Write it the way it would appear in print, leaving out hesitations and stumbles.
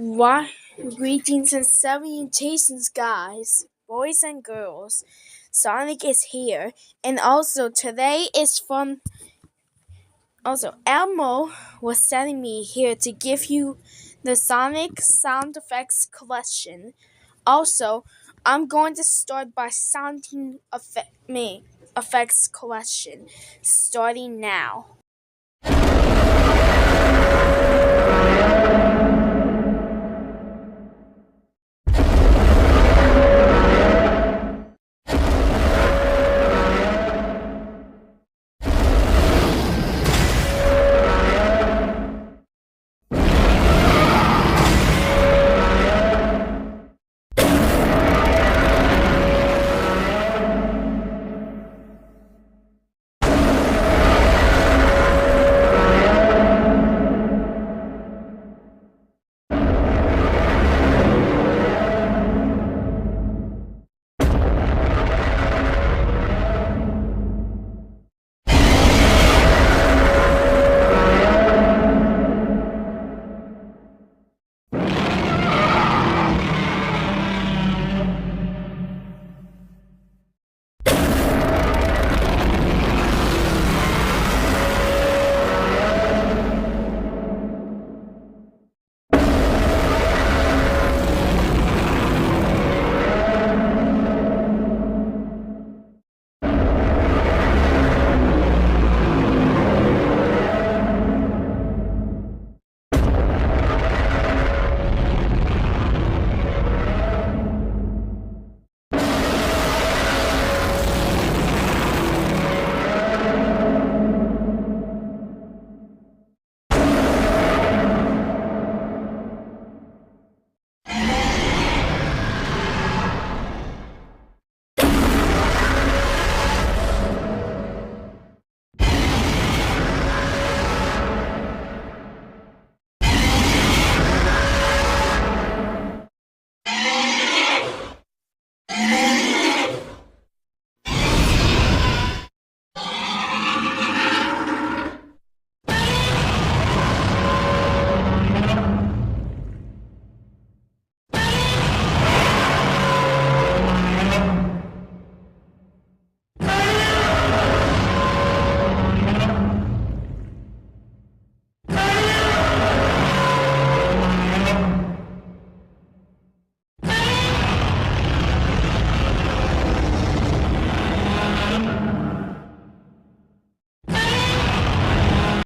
Why? Greetings and salutations, guys, boys and girls. Sonic is here, and also today is from. Also, Elmo was sending me here to give you the Sonic sound effects collection. Also, I'm going to start by sounding effects collection, starting now.